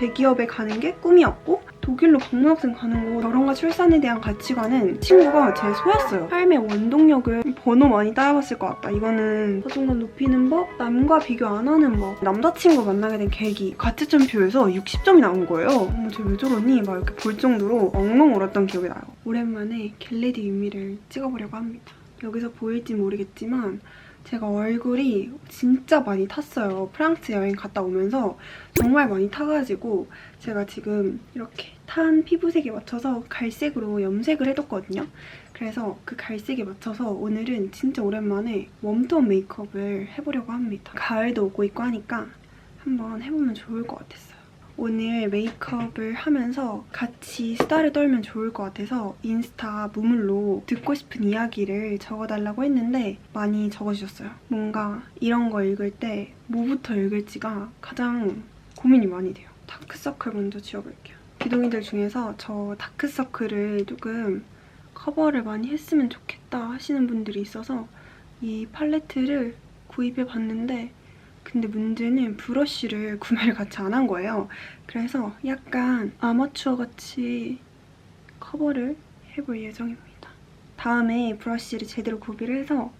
대기업에 가는 게 꿈이었고 독일로 방문학생 가는 거, 결혼과 출산에 대한 가치관은 친구가 제 소였어요. 삶의 원동력을 번호 많이 따라봤을 것 같다. 이거는 자존감 높이는 법, 남과 비교 안 하는 법, 남자친구 만나게 된 계기, 가치점표에서 60점이 나온 거예요. 어머 쟤 왜 저러니? 막 이렇게 볼 정도로 엉엉 울었던 기억이 나요. 오랜만에 겟레디 윤미를 찍어보려고 합니다. 여기서 보일지 모르겠지만 제가 얼굴이 진짜 많이 탔어요. 프랑스 여행 갔다 오면서 정말 많이 타가지고 제가 지금 이렇게 탄 피부색에 맞춰서 갈색으로 염색을 해뒀거든요. 그래서 그 갈색에 맞춰서 오늘은 진짜 오랜만에 웜톤 메이크업을 해보려고 합니다. 가을도 오고 있고 하니까 한번 해보면 좋을 것 같았어요. 오늘 메이크업을 하면서 같이 수다를 떨면 좋을 것 같아서 인스타 무물로 듣고 싶은 이야기를 적어달라고 했는데 많이 적어주셨어요. 뭔가 이런 거 읽을 때 뭐부터 읽을지가 가장 고민이 많이 돼요. 다크서클 먼저 지워볼게요. 기동이들 중에서 저 다크서클을 조금 커버를 많이 했으면 좋겠다 하시는 분들이 있어서 이 팔레트를 구입해봤는데 근데 문제는 브러쉬를 구매를 같이 안 한 거예요. 그래서 약간 아마추어같이 커버를 해볼 예정입니다. 다음에 브러쉬를 제대로 구비를 해서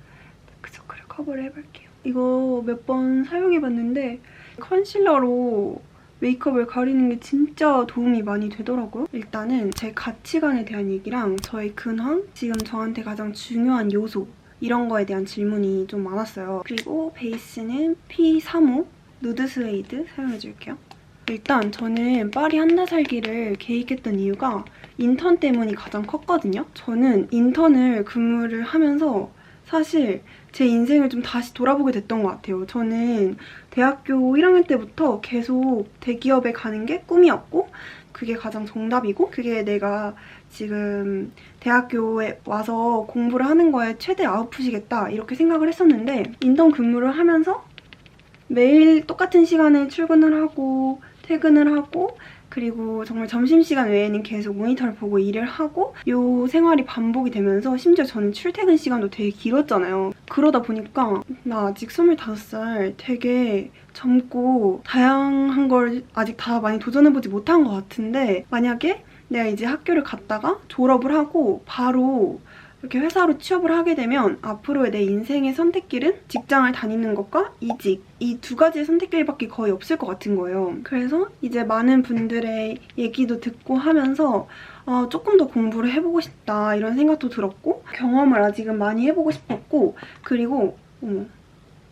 다크서클을 커버를 해볼게요. 이거 몇 번 사용해봤는데 컨실러로 메이크업을 가리는 게 진짜 도움이 많이 되더라고요. 일단은 제 가치관에 대한 얘기랑 저의 근황, 지금 저한테 가장 중요한 요소 이런 거에 대한 질문이 좀 많았어요. 그리고 베이스는 P35 누드 스웨이드 사용해줄게요. 일단 저는 파리 한 달 살기를 계획했던 이유가 인턴 때문이 가장 컸거든요. 저는 인턴을 근무를 하면서 사실 제 인생을 좀 다시 돌아보게 됐던 것 같아요. 저는 대학교 1학년 때부터 계속 대기업에 가는 게 꿈이었고 그게 가장 정답이고 그게 내가 지금 대학교에 와서 공부를 하는 거에 최대 아웃풋이겠다 이렇게 생각을 했었는데 인턴 근무를 하면서 매일 똑같은 시간에 출근을 하고 퇴근을 하고 그리고 정말 점심시간 외에는 계속 모니터를 보고 일을 하고 요 생활이 반복이 되면서 심지어 저는 출퇴근 시간도 되게 길었잖아요. 그러다 보니까 나 아직 25살 되게 젊고 다양한 걸 아직 다 많이 도전해보지 못한 것 같은데 만약에 내가 이제 학교를 갔다가 졸업을 하고 바로 이렇게 회사로 취업을 하게 되면 앞으로의 내 인생의 선택길은 직장을 다니는 것과 이직 이 두 가지의 선택길밖에 거의 없을 것 같은 거예요. 그래서 이제 많은 분들의 얘기도 듣고 하면서 조금 더 공부를 해보고 싶다 이런 생각도 들었고 경험을 아직은 많이 해보고 싶었고 그리고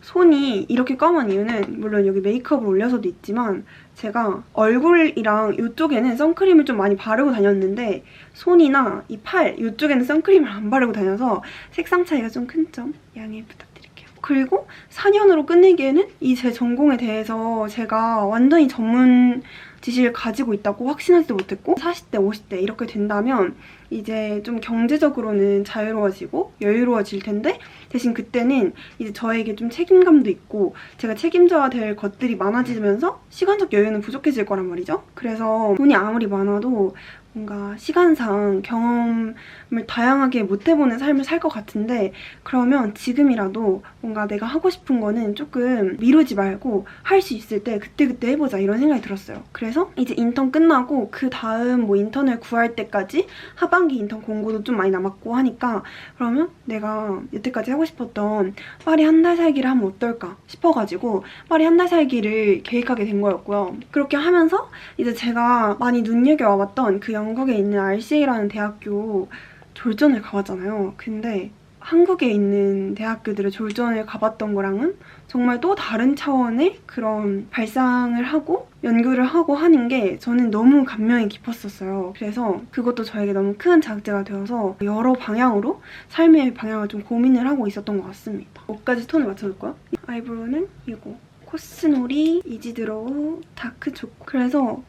손이 이렇게 까만 이유는 물론 여기 메이크업을 올려서도 있지만 제가 얼굴이랑 이쪽에는 선크림을 좀 많이 바르고 다녔는데 손이나 이 팔 이쪽에는 선크림을 안 바르고 다녀서 색상 차이가 좀 큰 점 양해 부탁드릴게요. 그리고 4년으로 끝내기에는 이 제 전공에 대해서 제가 완전히 전문 지식을 가지고 있다고 확신하지도 못했고 40대, 50대 이렇게 된다면 이제 좀 경제적으로는 자유로워지고 여유로워질 텐데 대신 그때는 이제 저에게 좀 책임감도 있고 제가 책임져야 될 것들이 많아지면서 시간적 여유는 부족해질 거란 말이죠. 그래서 돈이 아무리 많아도 뭔가 시간상 경험을 다양하게 못 해보는 삶을 살 것 같은데 그러면 지금이라도 뭔가 내가 하고 싶은 거는 조금 미루지 말고 할 수 있을 때 그때그때 해보자 이런 생각이 들었어요. 그래서 이제 인턴 끝나고 그 다음 뭐 인턴을 구할 때까지 하반기 인턴 공고도 좀 많이 남았고 하니까 그러면 내가 여태까지 하고 싶었던 파리 한 달 살기를 하면 어떨까 싶어가지고 파리 한 달 살기를 계획하게 된 거였고요. 그렇게 하면서 이제 제가 많이 눈여겨와봤던 그 영국에 있는 RCA라는 대학교 졸전을 가봤잖아요. 근데 한국에 있는 대학교들의 졸전을 가봤던 거랑은 정말 또 다른 차원의 그런 발상을 하고 연구를 하고 하는 게 저는 너무 감명이 깊었었어요. 그래서 그것도 저에게 너무 큰 자극제가 되어서 여러 방향으로 삶의 방향을 좀 고민을 하고 있었던 것 같습니다. 옷까지 톤을 맞춰줄 거야? 아이브로우는 이거 코스놀이 이지드로우 다크 초코. 그래서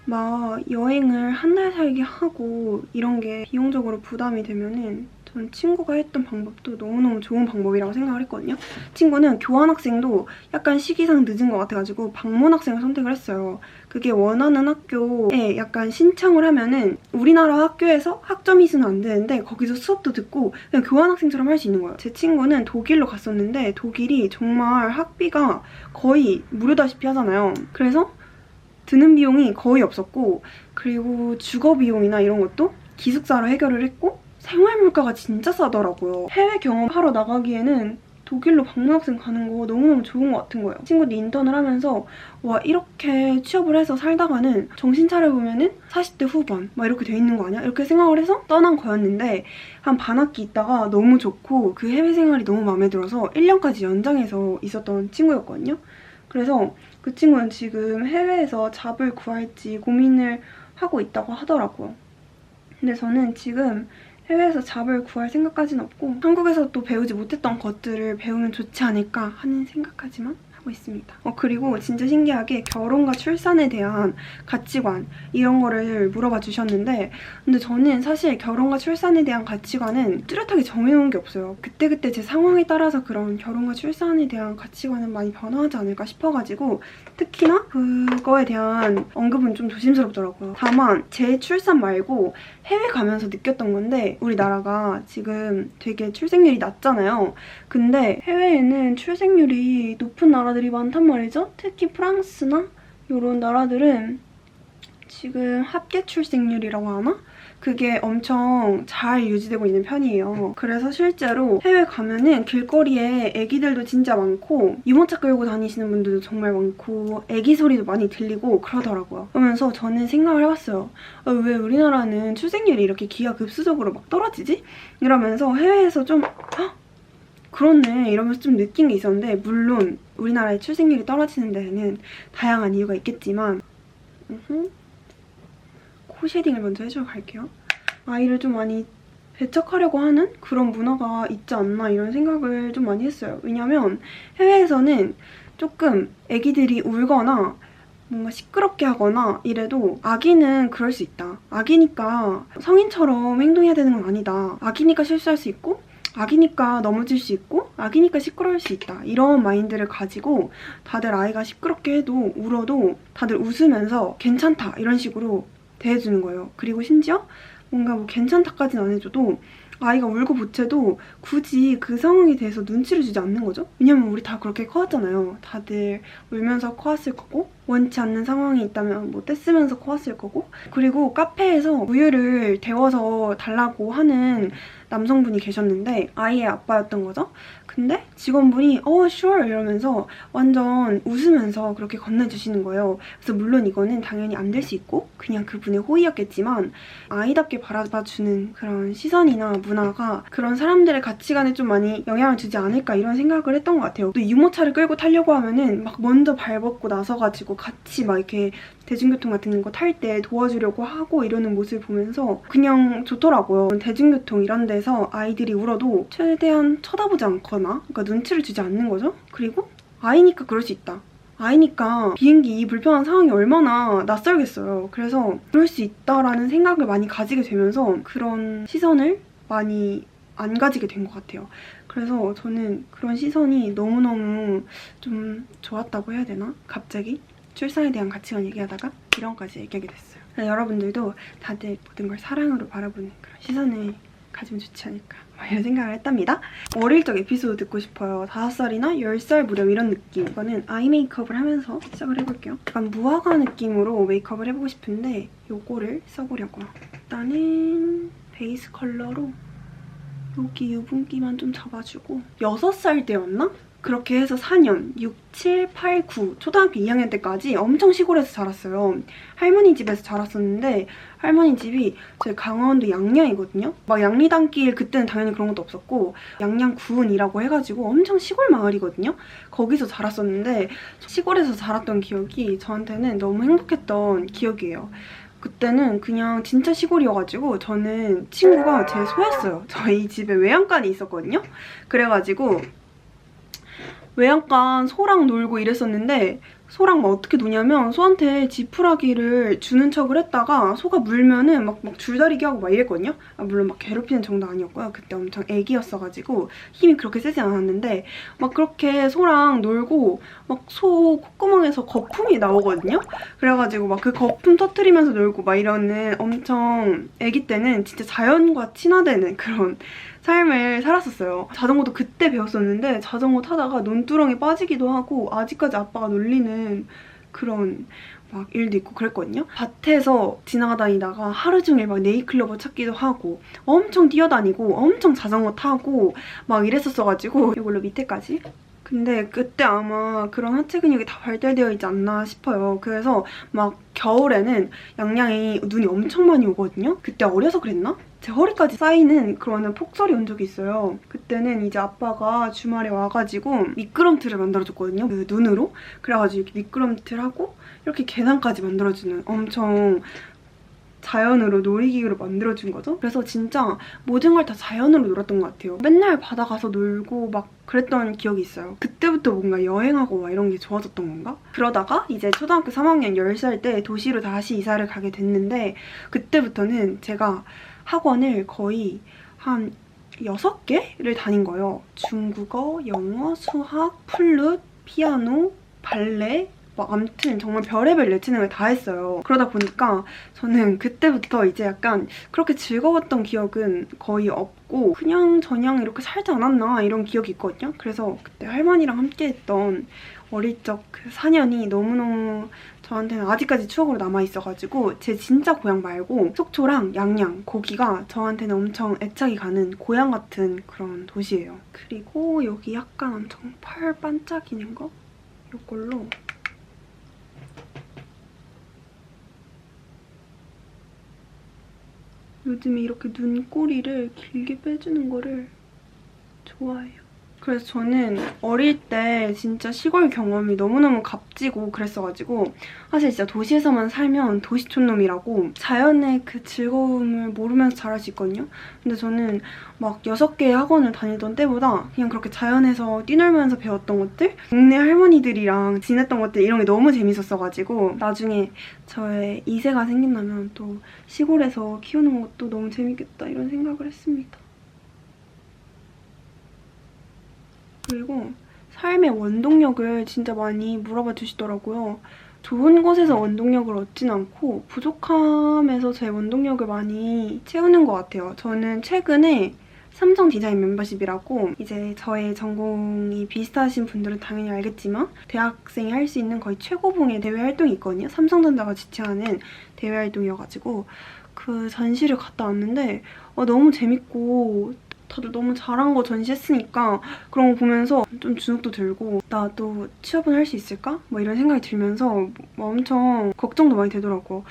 막 여행을 한 달 살기 하고 이런 게 비용적으로 부담이 되면은 전 친구가 했던 방법도 너무너무 좋은 방법이라고 생각을 했거든요. 친구는 교환학생도 약간 시기상 늦은 것 같아가지고 방문학생을 선택을 했어요. 그게 원하는 학교에 약간 신청을 하면은 우리나라 학교에서 학점 이수는 안 되는데 거기서 수업도 듣고 그냥 교환학생처럼 할 수 있는 거예요. 제 친구는 독일로 갔었는데 독일이 정말 학비가 거의 무료다시피 하잖아요. 그래서 드는 비용이 거의 없었고, 그리고 주거 비용이나 이런 것도 기숙사로 해결을 했고, 생활 물가가 진짜 싸더라고요. 해외 경험하러 나가기에는 독일로 방문학생 가는 거 너무너무 좋은 것 같은 거예요. 친구들이 인턴을 하면서 와, 이렇게 취업을 해서 살다가는 정신 차려보면은 40대 후반 막 이렇게 돼 있는 거 아니야? 이렇게 생각을 해서 떠난 거였는데, 한 반학기 있다가 너무 좋고 그 해외 생활이 너무 마음에 들어서 1년까지 연장해서 있었던 친구였거든요. 그래서 그 친구는 지금 해외에서 잡을 구할지 고민을 하고 있다고 하더라고요. 근데 저는 지금 해외에서 잡을 구할 생각까지는 없고, 한국에서 또 배우지 못했던 것들을 배우면 좋지 않을까 하는 생각까지만 하고 있습니다. 그리고 진짜 신기하게 결혼과 출산에 대한 가치관 이런 거를 물어봐 주셨는데, 근데 저는 사실 결혼과 출산에 대한 가치관은 뚜렷하게 정해놓은 게 없어요. 그때그때 제 상황에 따라서 그런 결혼과 출산에 대한 가치관은 많이 변화하지 않을까 싶어가지고, 특히나 그거에 대한 언급은 좀 조심스럽더라고요. 다만 제 출산 말고 해외 가면서 느꼈던 건데, 우리나라가 지금 되게 출생률이 낮잖아요. 근데 해외에는 출생률이 높은 나라들이 많단 말이죠. 특히 프랑스나 이런 나라들은 지금 합계 출생률이라고 하나? 그게 엄청 잘 유지되고 있는 편이에요. 그래서 실제로 해외 가면은 길거리에 애기들도 진짜 많고, 유모차 끌고 다니시는 분들도 정말 많고, 애기 소리도 많이 들리고 그러더라고요. 그러면서 저는 생각을 해봤어요. 왜 우리나라는 출생률이 이렇게 기하급수적으로 막 떨어지지? 이러면서 해외에서 좀 그렇네 이러면서 좀 느낀 게 있었는데, 물론 우리나라의 출생률이 떨어지는 데에는 다양한 이유가 있겠지만, 코 쉐딩을 먼저 해주고 갈게요. 아이를 좀 많이 배척하려고 하는 그런 문화가 있지 않나 이런 생각을 좀 많이 했어요. 왜냐면 해외에서는 조금 애기들이 울거나 뭔가 시끄럽게 하거나 이래도 아기는 그럴 수 있다. 아기니까 성인처럼 행동해야 되는 건 아니다. 아기니까 실수할 수 있고, 아기니까 넘어질 수 있고, 아기니까 시끄러울 수 있다. 이런 마인드를 가지고 다들 아이가 시끄럽게 해도 울어도 다들 웃으면서 괜찮다 이런 식으로 대해주는 거예요. 그리고 심지어 뭔가 뭐 괜찮다까지는 안 해줘도 아이가 울고 보채도 굳이 그 상황에 대해서 눈치를 주지 않는 거죠. 왜냐면 우리 다 그렇게 커왔잖아요. 다들 울면서 커왔을 거고, 원치 않는 상황이 있다면 뭐 떼쓰면서 커왔을 거고, 그리고 카페에서 우유를 데워서 달라고 하는 남성분이 계셨는데 아이의 아빠였던 거죠. 근데 직원분이 sure 이러면서 완전 웃으면서 그렇게 건네주시는 거예요. 그래서 물론 이거는 당연히 안 될 수 있고 그냥 그분의 호의였겠지만, 아이답게 바라봐주는 그런 시선이나 문화가 그런 사람들의 가치관에 좀 많이 영향을 주지 않을까 이런 생각을 했던 것 같아요. 또 유모차를 끌고 타려고 하면은 막 먼저 발벗고 나서가지고 같이 막 이렇게 대중교통 같은 거 탈 때 도와주려고 하고 이러는 모습을 보면서 그냥 좋더라고요. 대중교통 이런 데서 아이들이 울어도 최대한 쳐다보지 않거나, 그러니까 눈치를 주지 않는 거죠. 그리고 아이니까 그럴 수 있다. 아이니까 비행기 이 불편한 상황이 얼마나 낯설겠어요. 그래서 그럴 수 있다라는 생각을 많이 가지게 되면서 그런 시선을 많이 안 가지게 된 것 같아요. 그래서 저는 그런 시선이 너무너무 좀 좋았다고 해야 되나? 갑자기 출산에 대한 가치관 얘기하다가 이런까지 얘기하게 됐어요. 여러분들도 다들 모든 걸 사랑으로 바라보는 그런 시선을 가지면 좋지 않을까 이런 생각을 했답니다. 어릴 적 에피소드 듣고 싶어요. 5살이나 10살 무렵 이런 느낌. 이거는 아이 메이크업을 하면서 시작을 해볼게요. 약간 무화과 느낌으로 메이크업을 해보고 싶은데 요거를 써보려고요. 일단은 베이스 컬러로 여기 유분기만 좀 잡아주고, 6살 때였나? 그렇게 해서 4년, 6, 7, 8, 9, 초등학교 2학년 때까지 엄청 시골에서 자랐어요. 할머니 집에서 자랐었는데, 할머니 집이 저희 강원도 양양이거든요. 막 양리단길 그때는 당연히 그런 것도 없었고, 양양구은이라고 해가지고 엄청 시골 마을이거든요. 거기서 자랐었는데, 시골에서 자랐던 기억이 저한테는 너무 행복했던 기억이에요. 그때는 그냥 진짜 시골이어가지고 저는 친구가 제 소였어요. 저희 집에 외양간이 있었거든요. 그래가지고 외양간 소랑 놀고 이랬었는데, 소랑 막 어떻게 노냐면 소한테 지푸라기를 주는 척을 했다가 소가 물면은 막 줄다리기 하고 막 이랬거든요. 물론 막 괴롭히는 정도 아니었고요. 그때 엄청 애기였어가지고 힘이 그렇게 세지 않았는데, 막 그렇게 소랑 놀고 막 소 콧구멍에서 거품이 나오거든요. 그래가지고 막 그 거품 터트리면서 놀고 막 이러는, 엄청 애기 때는 진짜 자연과 친화되는 그런 삶을 살았었어요. 자전거도 그때 배웠었는데 자전거 타다가 논두렁에 빠지기도 하고, 아직까지 아빠가 놀리는 그런 막 일도 있고 그랬거든요. 밭에서 지나다니다가 하루 종일 막 네일클로버 찾기도 하고 엄청 뛰어다니고 엄청 자전거 타고 막 이랬었어가지고 이걸로 밑에까지. 근데 그때 아마 그런 하체 근육이 다 발달되어 있지 않나 싶어요. 그래서 막 겨울에는 양양이 눈이 엄청 많이 오거든요. 그때 어려서 그랬나? 제 허리까지 쌓이는 그런 폭설이 온 적이 있어요. 그때는 이제 아빠가 주말에 와가지고 미끄럼틀을 만들어줬거든요. 그 눈으로. 그래가지고 이렇게 미끄럼틀하고 이렇게 계단까지 만들어주는 엄청 자연으로 놀이기구를 만들어준 거죠. 그래서 진짜 모든 걸 다 자연으로 놀았던 것 같아요. 맨날 바다 가서 놀고 막 그랬던 기억이 있어요. 그때부터 뭔가 여행하고 막 이런 게 좋아졌던 건가? 그러다가 이제 초등학교 3학년 10살 때 도시로 다시 이사를 가게 됐는데 그때부터는 제가 학원을 거의 한 6개를 다닌 거예요. 중국어, 영어, 수학, 플룻, 피아노, 발레 막 아무튼 정말 별의별 예체능을 다 했어요. 그러다 보니까 저는 그때부터 이제 약간 그렇게 즐거웠던 기억은 거의 없고 그냥 저냥 이렇게 살지 않았나 이런 기억이 있거든요. 그래서 그때 할머니랑 함께 했던 어릴 적 그 4년이 너무너무 저한테는 아직까지 추억으로 남아있어가지고 제 진짜 고향 말고 속초랑 양양 거기가 저한테는 엄청 애착이 가는 고향 같은 그런 도시예요. 그리고 여기 약간 엄청 펄 반짝이는 거? 이걸로 요즘에 이렇게 눈꼬리를 길게 빼주는 거를 좋아해요. 그래서 저는 어릴 때 진짜 시골 경험이 너무너무 값지고 그랬어가지고 사실 진짜 도시에서만 살면 도시촌놈이라고 자연의 그 즐거움을 모르면서 자랄 수 있거든요. 근데 저는 막 6개의 학원을 다니던 때보다 그냥 그렇게 자연에서 뛰놀면서 배웠던 것들 동네 할머니들이랑 지냈던 것들 이런 게 너무 재밌었어가지고 나중에 저의 2세가 생긴다면 또 시골에서 키우는 것도 너무 재밌겠다 이런 생각을 했습니다. 그리고 삶의 원동력을 진짜 많이 물어봐 주시더라고요. 좋은 곳에서 원동력을 얻진 않고 부족함에서 제 원동력을 많이 채우는 것 같아요. 저는 최근에 삼성 디자인 멤버십이라고 이제 저의 전공이 비슷하신 분들은 당연히 알겠지만 대학생이 할 수 있는 거의 최고봉의 대외 활동이 있거든요. 삼성전자가 주최하는 대외 활동이어가지고 그 전시를 갔다 왔는데 너무 재밌고 다들 너무 잘한 거 전시했으니까 그런 거 보면서 좀 주눅도 들고 나도 취업은 할 수 있을까? 뭐 이런 생각이 들면서 뭐 엄청 걱정도 많이 되더라고요.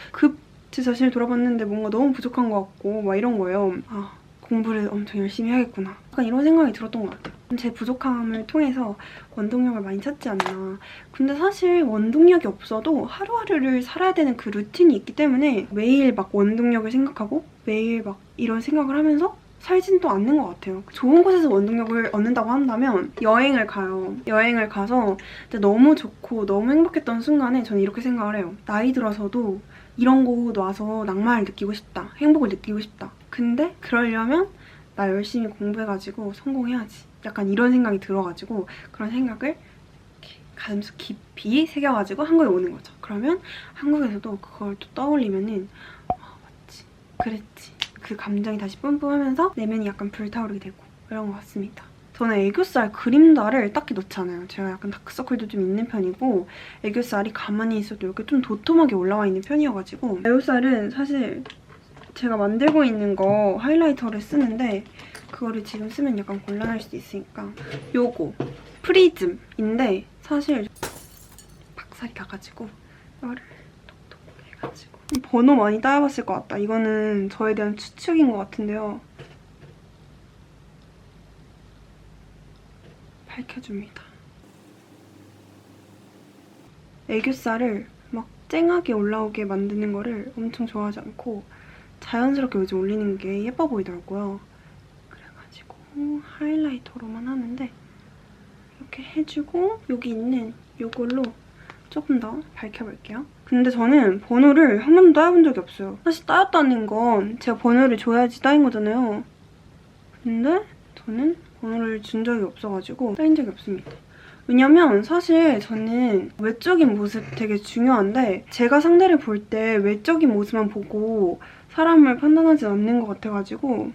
제 자신을 돌아봤는데 뭔가 너무 부족한 것 같고 막 이런 거예요. 아, 공부를 엄청 열심히 해야겠구나. 약간 이런 생각이 들었던 것 같아요. 제 부족함을 통해서 원동력을 많이 찾지 않나. 근데 사실 원동력이 없어도 하루하루를 살아야 되는 그 루틴이 있기 때문에 매일 막 원동력을 생각하고 매일 막 이런 생각을 하면서 살진 또 않는 것 같아요. 좋은 곳에서 원동력을 얻는다고 한다면 여행을 가요. 여행을 가서 너무 좋고 너무 행복했던 순간에 저는 이렇게 생각을 해요. 나이 들어서도 이런 곳 와서 낭만을 느끼고 싶다. 행복을 느끼고 싶다. 근데 그러려면 나 열심히 공부해가지고 성공해야지. 약간 이런 생각이 들어가지고 그런 생각을 이렇게 가슴속 깊이 새겨가지고 한국에 오는 거죠. 그러면 한국에서도 그걸 또 떠올리면은 맞지. 그랬지. 그 감정이 다시 뿜뿜하면서 내면이 약간 불타오르게 되고 이런 것 같습니다. 저는 애교살 그림자를 딱히 넣지 않아요. 제가 약간 다크서클도 좀 있는 편이고 애교살이 가만히 있어도 이렇게 좀 도톰하게 올라와 있는 편이어가지고 애교살은 사실 제가 만들고 있는 거 하이라이터를 쓰는데 그거를 지금 쓰면 약간 곤란할 수도 있으니까 요거 프리즘인데 사실 박살이 나가지고 이거를 톡톡 해가지고 번호 많이 따여봤을 것 같다. 이거는 저에 대한 추측인 것 같은데요. 밝혀줍니다. 애교살을 막 쨍하게 올라오게 만드는 거를 엄청 좋아하지 않고 자연스럽게 요즘 올리는 게 예뻐 보이더라고요. 그래가지고 하이라이터로만 하는데 이렇게 해주고 여기 있는 이걸로 조금 더 밝혀볼게요. 근데 저는 번호를 한 번도 따여본 적이 없어요. 사실 따였다는 건 제가 번호를 줘야지 따인 거잖아요. 근데 저는 번호를 준 적이 없어가지고 따인 적이 없습니다. 왜냐면 사실 저는 외적인 모습 되게 중요한데 제가 상대를 볼 때 외적인 모습만 보고 사람을 판단하지 않는 것 같아가지고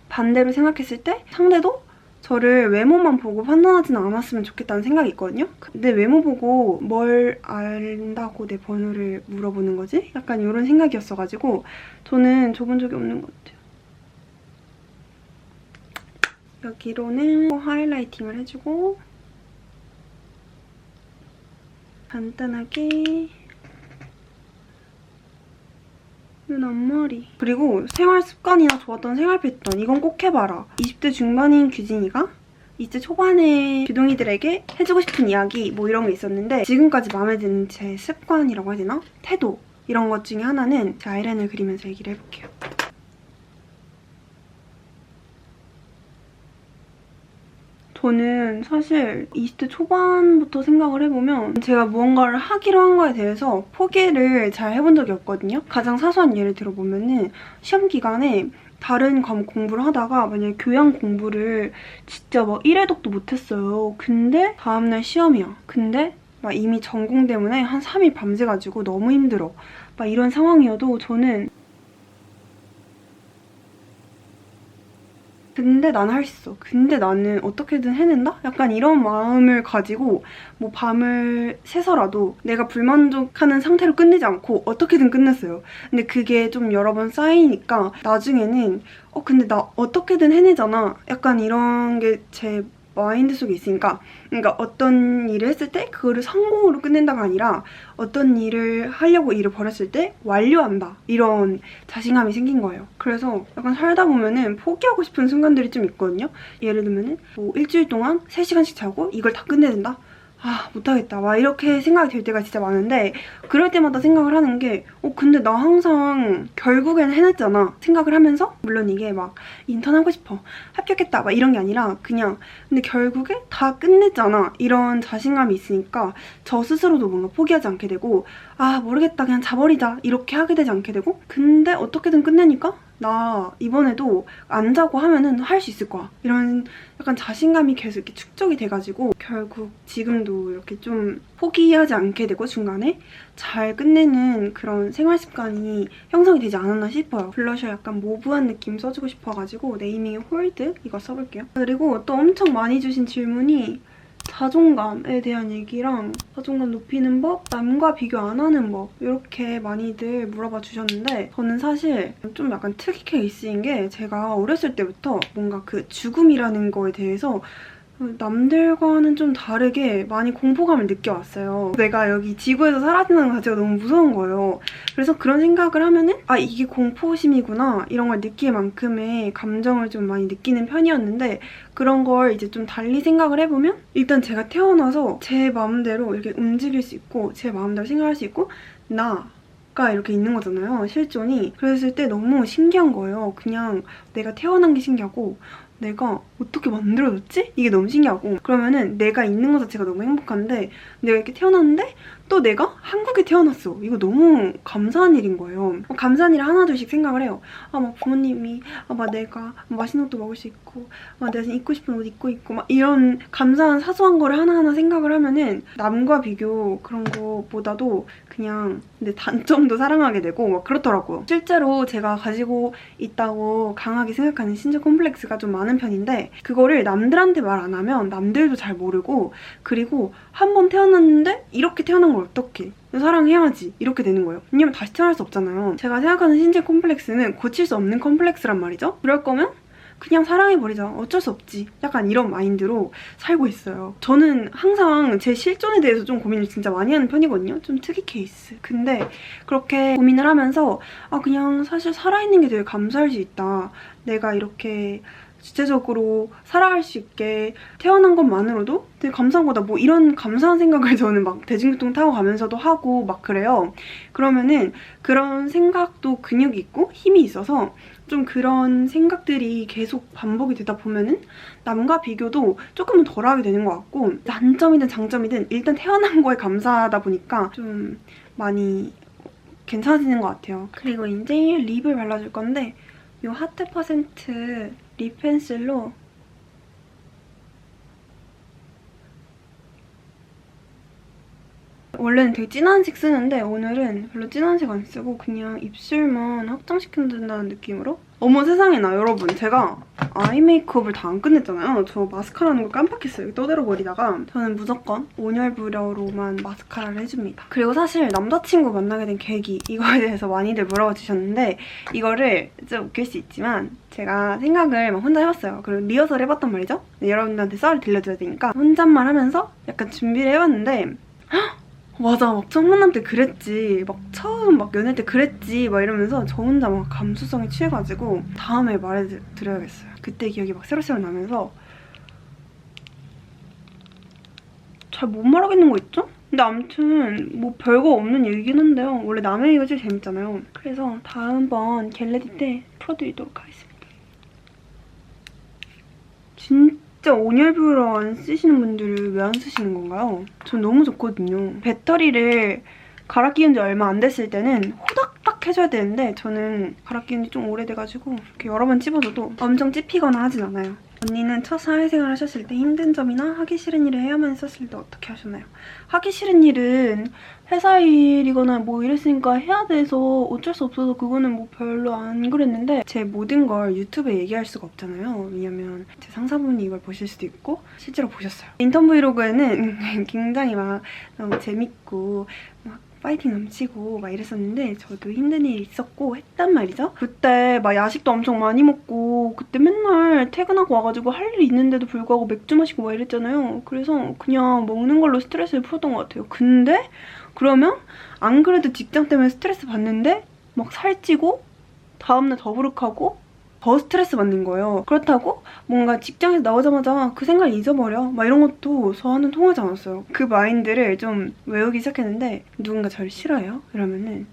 반대로 생각했을 때 상대도 저를 외모만 보고 판단하지는 않았으면 좋겠다는 생각이 있거든요. 근데 외모 보고 뭘 안다고 내 번호를 물어보는 거지? 약간 이런 생각이었어가지고 저는 줘본 적이 없는 것 같아요. 여기로는 하이라이팅을 해주고 간단하게 눈 앞머리. 그리고 생활 습관이나 좋았던 생활 패턴. 이건 꼭 해봐라. 20대 중반인 규진이가 20대 초반의 규동이들에게 해주고 싶은 이야기 뭐 이런 게 있었는데 지금까지 마음에 드는 제 습관이라고 해야 되나? 태도. 이런 것 중에 하나는 제 아이라인을 그리면서 얘기를 해볼게요. 저는 사실 20대 초반부터 생각을 해보면 제가 무언가를 하기로 한 거에 대해서 포기를 잘 해본 적이 없거든요. 가장 사소한 예를 들어보면은 시험 기간에 다른 과목 공부를 하다가 만약에 교양 공부를 진짜 막 1회독도 못했어요. 근데 다음날 시험이야. 근데 막 이미 전공 때문에 한 3일 밤새가지고 너무 힘들어. 막 이런 상황이어도 저는 근데 난 할 수 있어. 근데 나는 어떻게든 해낸다? 약간 이런 마음을 가지고 뭐 밤을 새서라도 내가 불만족하는 상태로 끝내지 않고 어떻게든 끝냈어요. 근데 그게 좀 여러 번 쌓이니까 나중에는 근데 나 어떻게든 해내잖아. 약간 이런 게 제 마인드 속에 있으니까 그러니까 어떤 일을 했을 때 그거를 성공으로 끝낸다가 아니라 어떤 일을 하려고 일을 벌였을 때 완료한다. 이런 자신감이 생긴 거예요. 그래서 약간 살다 보면은 포기하고 싶은 순간들이 좀 있거든요. 예를 들면은 뭐 일주일 동안 3시간씩 자고 이걸 다 끝내야 된다? 아 못하겠다 막 이렇게 생각이 들 때가 진짜 많은데 그럴 때마다 생각을 하는 게 근데 나 항상 결국엔 해냈잖아 생각을 하면서 물론 이게 막 인턴 하고 싶어 합격했다 막 이런 게 아니라 그냥 근데 결국에 다 끝냈잖아 이런 자신감이 있으니까 저 스스로도 뭔가 포기하지 않게 되고 아 모르겠다 그냥 자버리자 이렇게 하게 되지 않게 되고 근데 어떻게든 끝내니까 나 이번에도 안 자고 하면은 할 수 있을 거야 이런 약간 자신감이 계속 이렇게 축적이 돼가지고 결국 지금도 이렇게 좀 포기하지 않게 되고 중간에 잘 끝내는 그런 생활 습관이 형성이 되지 않았나 싶어요. 블러셔 약간 모브한 느낌 써주고 싶어가지고 네이밍의 홀드 이거 써볼게요. 그리고 또 엄청 많이 주신 질문이 자존감에 대한 얘기랑 자존감 높이는 법, 남과 비교 안 하는 법 이렇게 많이들 물어봐 주셨는데 저는 사실 좀 약간 특이 케이스인 게 제가 어렸을 때부터 뭔가 그 죽음이라는 거에 대해서 남들과는 좀 다르게 많이 공포감을 느껴왔어요. 내가 여기 지구에서 사라지는 것 자체가 너무 무서운 거예요. 그래서 그런 생각을 하면은 아 이게 공포심이구나 이런 걸 느낄 만큼의 감정을 좀 많이 느끼는 편이었는데 그런 걸 이제 좀 달리 생각을 해보면 일단 제가 태어나서 제 마음대로 이렇게 움직일 수 있고 제 마음대로 생각할 수 있고 가 이렇게 있는 거잖아요. 실존이. 그랬을 때 너무 신기한 거예요. 그냥 내가 태어난 게 신기하고 내가 어떻게 만들어졌지? 이게 너무 신기하고 그러면은 내가 있는 것 자체가 너무 행복한데 내가 이렇게 태어났는데 또 내가 한국에 태어났어. 이거 너무 감사한 일인 거예요. 감사한 일 하나둘씩 생각을 해요. 막 부모님이 막 내가 맛있는 것도 먹을 수 있고 막 내가 입고 싶은 옷 입고 있고 막 이런 감사한 사소한 거를 하나하나 생각을 하면은 남과 비교 그런 거보다도 그냥 내 단점도 사랑하게 되고 막 그렇더라고요. 실제로 제가 가지고 있다고 강하게 생각하는 신체 콤플렉스가 좀 많은 편인데 그거를 남들한테 말 안 하면 남들도 잘 모르고 그리고 한 번 태어났는데 이렇게 태어난 걸 어떡해. 사랑해야지 이렇게 되는 거예요. 왜냐면 다시 태어날 수 없잖아요. 제가 생각하는 신체 콤플렉스는 고칠 수 없는 콤플렉스란 말이죠. 그럴 거면 그냥 사랑해버리자. 어쩔 수 없지. 약간 이런 마인드로 살고 있어요. 저는 항상 제 실존에 대해서 좀 고민을 진짜 많이 하는 편이거든요. 좀 특이 케이스. 근데 그렇게 고민을 하면서 그냥 사실 살아있는 게 되게 감사할 수 있다. 내가 이렇게 주체적으로 살아갈 수 있게 태어난 것만으로도 되게 감사한 거다. 뭐 이런 감사한 생각을 저는 막 대중교통 타고 가면서도 하고 막 그래요. 그러면은 그런 생각도 근육이 있고 힘이 있어서 좀 그런 생각들이 계속 반복이 되다 보면은 남과 비교도 조금은 덜하게 되는 것 같고 단점이든 장점이든 일단 태어난 거에 감사하다 보니까 좀 많이 괜찮아지는 것 같아요. 그리고 이제 립을 발라줄 건데 이 하트 퍼센트 립 펜슬로 원래는 되게 진한 색 쓰는데 오늘은 별로 진한 색 안 쓰고 그냥 입술만 확장시킨다는 느낌으로? 어머 세상에나 여러분, 제가 아이 메이크업을 다 안 끝냈잖아요. 저 마스카라는 걸 깜빡했어요. 떠들어버리다가. 저는 무조건 온열브러우로만 마스카라를 해줍니다. 그리고 사실 남자친구 만나게 된 계기, 이거에 대해서 많이들 물어봐 주셨는데 이거를 좀 웃길 수 있지만 제가 생각을 막 혼자 해봤어요. 그리고 리허설 해봤단 말이죠. 여러분들한테 썰을 들려줘야 되니까 혼잣말 하면서 약간 준비를 해봤는데 맞아, 막 첫 만남 때 그랬지, 막 처음 막 연애 때 그랬지 막 이러면서 저 혼자 막 감수성에 취해가지고 다음에 말해드려야겠어요. 그때 기억이 막 새록새록 나면서 잘 못 말하겠는 거 있죠? 근데 아무튼 뭐 별거 없는 얘기긴 한데요. 원래 남의 얘기가 제일 재밌잖아요. 그래서 다음번 겟레디 때 풀어드리도록 하겠습니다. 진짜 온열뷰러 안 쓰시는 분들은 왜 안 쓰시는 건가요? 전 너무 좋거든요. 배터리를 갈아 끼운 지 얼마 안 됐을 때는 호닥닥 해줘야 되는데 저는 갈아 끼운 지 좀 오래돼가지고 이렇게 여러 번 찝어줘도 엄청 찝히거나 하진 않아요. 언니는 첫 사회생활 하셨을 때 힘든 점이나 하기 싫은 일을 해야만 했었을 때 어떻게 하셨나요? 하기 싫은 일은 회사 일이거나 뭐 이랬으니까 해야 돼서 어쩔 수 없어서 그거는 뭐 별로 안 그랬는데 제 모든 걸 유튜브에 얘기할 수가 없잖아요. 왜냐면 제 상사분이 이걸 보실 수도 있고 실제로 보셨어요. 인턴 브이로그에는 굉장히 막 너무 재밌고 막 파이팅 넘치고 막 이랬었는데 저도 힘든 일이 있었고 했단 말이죠. 그때 막 야식도 엄청 많이 먹고 그때 맨날 퇴근하고 와가지고 할 일이 있는데도 불구하고 맥주 마시고 막 이랬잖아요. 그래서 그냥 먹는 걸로 스트레스를 풀었던 것 같아요. 근데 그러면 안 그래도 직장 때문에 스트레스 받는데 막 살찌고 다음날 더부룩하고 더 스트레스 받는 거예요. 그렇다고 뭔가 직장에서 나오자마자 그 생각 잊어버려 막 이런 것도 저한테는 통하지 않았어요. 그 마인드를 좀 외우기 시작했는데 누군가 저를 싫어해요? 이러면은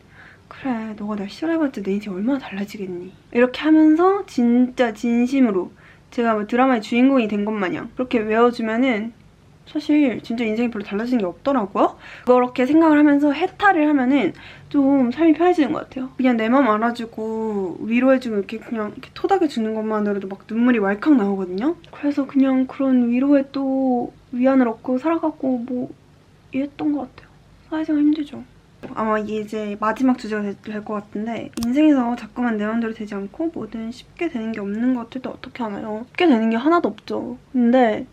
그래, 너가 날 싫어해봤자 내 인생 얼마나 달라지겠니? 이렇게 하면서 진짜 진심으로 제가 뭐 드라마의 주인공이 된 것 마냥 그렇게 외워주면은 사실 진짜 인생이 별로 달라지는 게 없더라고요. 그렇게 생각을 하면서 해탈을 하면은 좀 삶이 편해지는 것 같아요. 그냥 내 맘 알아주고 위로해주고 이렇게 그냥 이렇게 토닥여주는 것만으로도 막 눈물이 왈칵 나오거든요. 그래서 그냥 그런 위로에 또 위안을 얻고 살아가고 뭐 이랬던 것 같아요. 사회생활 힘들죠. 아마 이게 이제 마지막 주제가 될 것 같은데 인생에서 자꾸만 내 맘대로 되지 않고 뭐든 쉽게 되는 게 없는 것 같을 때 어떻게 하나요? 쉽게 되는 게 하나도 없죠. 근데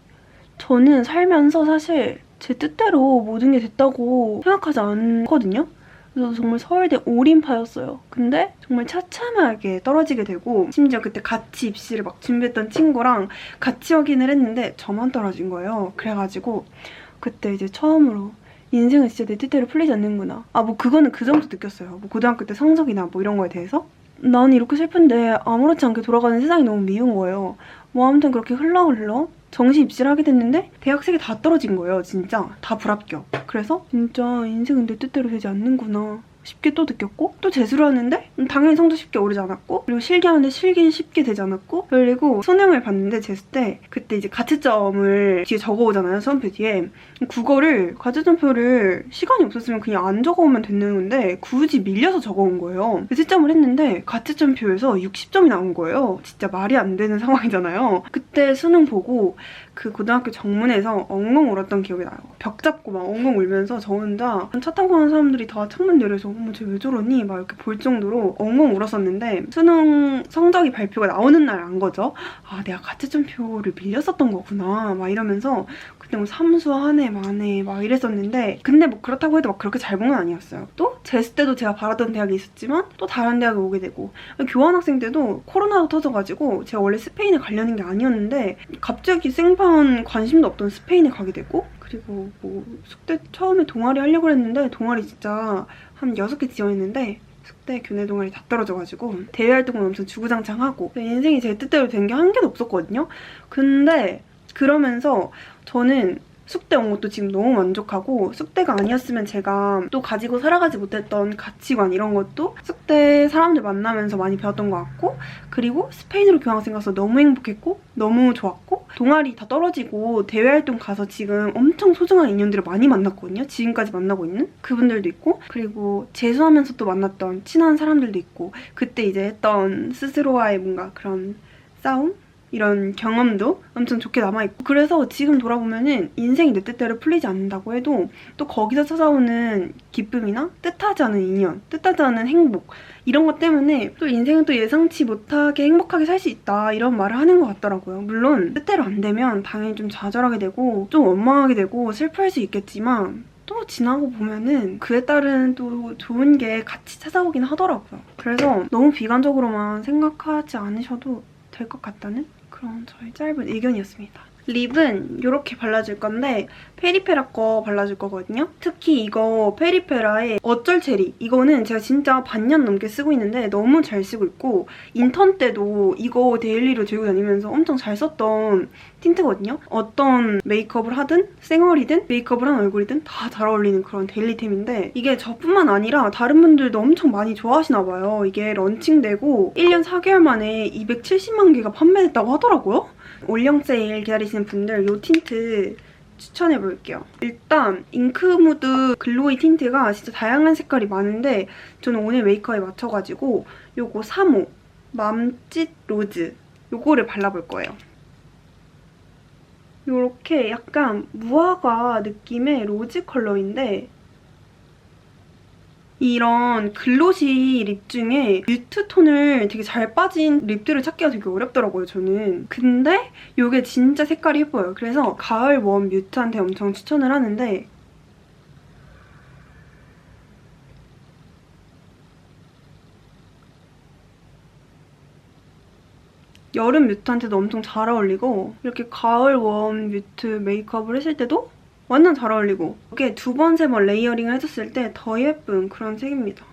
저는 살면서 사실 제 뜻대로 모든 게 됐다고 생각하지 않거든요. 그래서 정말 서울대 올인파였어요. 근데 정말 처참하게 떨어지게 되고 심지어 그때 같이 입시를 막 준비했던 친구랑 같이 확인을 했는데 저만 떨어진 거예요. 그래가지고 그때 이제 처음으로 인생은 진짜 내 뜻대로 풀리지 않는구나. 아, 뭐 그거는 그 정도 느꼈어요. 뭐 고등학교 때 성적이나 뭐 이런 거에 대해서. 난 이렇게 슬픈데 아무렇지 않게 돌아가는 세상이 너무 미운 거예요. 뭐 아무튼 그렇게 흘러 정시 입시를 하게 됐는데 대학 3개 다 떨어진 거예요. 진짜 다 불합격. 그래서 진짜 인생은 내 뜻대로 되지 않는구나 쉽게 또 느꼈고 또 재수를 하는데 당연히 성적 쉽게 오르지 않았고 그리고 실기하는데 실기는 쉽게 되지 않았고 그리고 수능을 봤는데 재수 때 그때 이제 가채점을 뒤에 적어오잖아요. 수험표 뒤에. 국어를 가채점표를 시간이 없었으면 그냥 안 적어오면 됐는 건데 굳이 밀려서 적어온 거예요. 채점을 했는데 가채점표에서 60점이 나온 거예요. 진짜 말이 안 되는 상황이잖아요. 그때 수능 보고 그 고등학교 정문에서 엉엉 울었던 기억이 나요. 벽 잡고 막 엉엉 울면서 저 혼자 차 타고 가는 사람들이 다 창문 내려서 어머 쟤 왜 저러니? 막 이렇게 볼 정도로 엉엉 울었었는데 수능 성적이 발표가 나오는 날 안 거죠. 아, 내가 가채점표를 밀렸었던 거구나 막 이러면서 그때 뭐 삼수 하네 마네 막 이랬었는데 근데 뭐 그렇다고 해도 막 그렇게 잘 본 건 아니었어요. 또 재수 때도 제가 바라던 대학이 있었지만 또 다른 대학에 오게 되고 교환학생 때도 코로나도 터져가지고 제가 원래 스페인에 가려는 게 아니었는데 갑자기 생판 관심도 없던 스페인에 가게 되고 그리고 뭐 숙대 처음에 동아리 하려고 했는데 동아리 진짜 한 6개 지원했는데 숙대 교내 동아리 다 떨어져가지고 대외 활동은 엄청 주구장창하고 인생이 제 뜻대로 된 게 한 개도 없었거든요. 근데 그러면서 저는 숙대 온 것도 지금 너무 만족하고 숙대가 아니었으면 제가 또 가지고 살아가지 못했던 가치관 이런 것도 숙대 사람들 만나면서 많이 배웠던 것 같고 그리고 스페인으로 교환학생 가서 너무 행복했고 너무 좋았고 동아리 다 떨어지고 대외활동 가서 지금 엄청 소중한 인연들을 많이 만났거든요. 지금까지 만나고 있는 그분들도 있고 그리고 재수하면서 또 만났던 친한 사람들도 있고 그때 이제 했던 스스로와의 뭔가 그런 싸움? 이런 경험도 엄청 좋게 남아있고, 그래서 지금 돌아보면은 인생이 내 뜻대로 풀리지 않는다고 해도 또 거기서 찾아오는 기쁨이나 뜻하지 않은 인연, 뜻하지 않은 행복, 이런 것 때문에 또 인생은 또 예상치 못하게 행복하게 살 수 있다, 이런 말을 하는 것 같더라고요. 물론 뜻대로 안 되면 당연히 좀 좌절하게 되고 좀 원망하게 되고 슬퍼할 수 있겠지만, 또 지나고 보면은 그에 따른 또 좋은 게 같이 찾아오긴 하더라고요. 그래서 너무 비관적으로만 생각하지 않으셔도 될 것 같다는 그런 저의 짧은 의견이었습니다. 립은 이렇게 발라줄 건데 페리페라 거 발라줄 거거든요. 특히 이거 페리페라의 어쩔 체리, 이거는 제가 진짜 반년 넘게 쓰고 있는데 너무 잘 쓰고 있고, 인턴 때도 이거 데일리로 들고 다니면서 엄청 잘 썼던 틴트거든요. 어떤 메이크업을 하든 생얼이든 메이크업을 한 얼굴이든 다 잘 어울리는 그런 데일리템인데, 이게 저뿐만 아니라 다른 분들도 엄청 많이 좋아하시나 봐요. 이게 런칭되고 1년 4개월 만에 270만 개가 판매됐다고 하더라고요. 올영 세일 기다리시는 분들 이 틴트 추천해볼게요. 일단 잉크무드 글로이 틴트가 진짜 다양한 색깔이 많은데 저는 오늘 메이크업에 맞춰가지고 요거 3호 맘짓 로즈 요거를 발라볼 거예요. 요렇게 약간 무화과 느낌의 로즈 컬러인데, 이런 글로시 립 중에 뮤트 톤을 되게 잘 빠진 립들을 찾기가 되게 어렵더라고요, 저는. 근데 이게 진짜 색깔이 예뻐요. 그래서 가을 웜 뮤트한테 엄청 추천을 하는데, 여름 뮤트한테도 엄청 잘 어울리고, 이렇게 가을 웜 뮤트 메이크업을 했을 때도 완전 잘 어울리고, 이게 2번, 3번 레이어링을 해줬을 때 더 예쁜 그런 색입니다.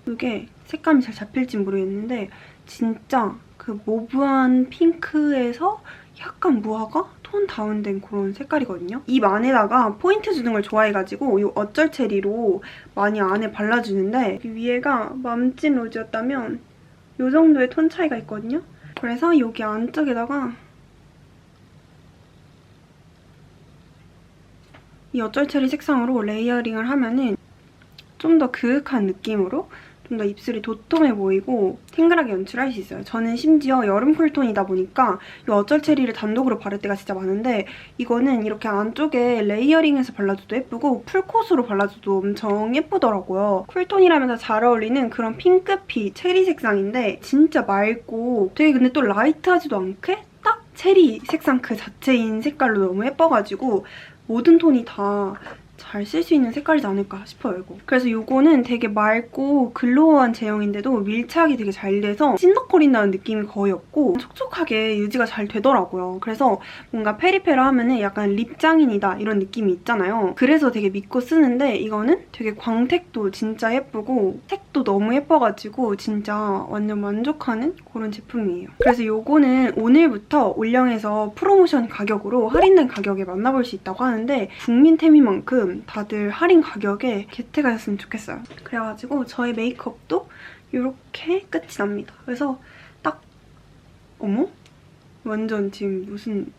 이게 색감이 잘 잡힐지 모르겠는데 진짜 그 모브한 핑크에서 약간 무화과? 톤 다운된 그런 색깔이거든요. 입 안에다가 포인트 주는 걸 좋아해가지고 이 어쩔 체리로 많이 안에 발라주는데, 위에가 맘짓 로즈였다면 이 정도의 톤 차이가 있거든요. 그래서 여기 안쪽에다가 이 어쩔 체리 색상으로 레이어링을 하면은 좀 더 그윽한 느낌으로 좀 더 입술이 도톰해 보이고 탱글하게 연출할 수 있어요. 저는 심지어 여름 쿨톤이다 보니까 이 어쩔 체리를 단독으로 바를 때가 진짜 많은데, 이거는 이렇게 안쪽에 레이어링해서 발라줘도 예쁘고 풀콧으로 발라줘도 엄청 예쁘더라고요. 쿨톤이라면서 잘 어울리는 그런 핑크피 체리 색상인데 진짜 맑고 되게 근데 또 라이트하지도 않게 딱 체리 색상 그 자체인 색깔로 너무 예뻐가지고 모든 톤이 다 잘 쓸 수 있는 색깔이지 않을까 싶어요, 이거. 그래서 이거는 되게 맑고 글로우한 제형인데도 밀착이 되게 잘 돼서 찐덕거린다는 느낌이 거의 없고 촉촉하게 유지가 잘 되더라고요. 그래서 뭔가 페리페라 하면은 약간 립장인이다 이런 느낌이 있잖아요. 그래서 되게 믿고 쓰는데, 이거는 되게 광택도 진짜 예쁘고 색도 너무 예뻐가지고 진짜 완전 만족하는 그런 제품이에요. 그래서 이거는 오늘부터 올영에서 프로모션 가격으로 할인된 가격에 만나볼 수 있다고 하는데, 국민템인 만큼 다들 할인 가격에 개태가 됐으면 좋겠어요. 그래가지고 저의 메이크업도 이렇게 끝이 납니다. 그래서 딱 어머? 완전 지금 무슨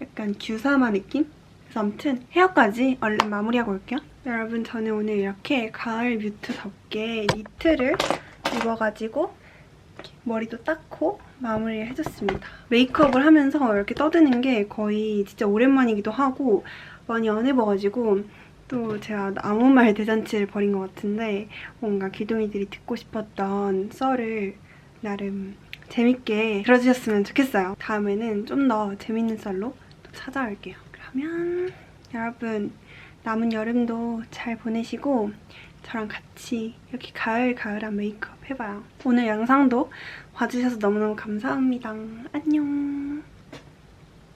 약간 규사마 느낌? 그래서 아무튼 헤어까지 얼른 마무리하고 올게요. 여러분, 저는 오늘 이렇게 가을 뮤트답게 니트를 입어가지고 머리도 닦고 마무리를 해줬습니다. 메이크업을 하면서 이렇게 떠드는 게 거의 진짜 오랜만이기도 하고 많이 안 해봐가지고 또 제가 아무 말 대잔치를 벌인 것 같은데, 뭔가 기둥이들이 듣고 싶었던 썰을 나름 재밌게 들어주셨으면 좋겠어요. 다음에는 좀 더 재밌는 썰로 또 찾아올게요. 그러면 여러분 남은 여름도 잘 보내시고 저랑 같이 이렇게 가을가을한 메이크업 해봐요. 오늘 영상도 봐주셔서 너무너무 감사합니다. 안녕.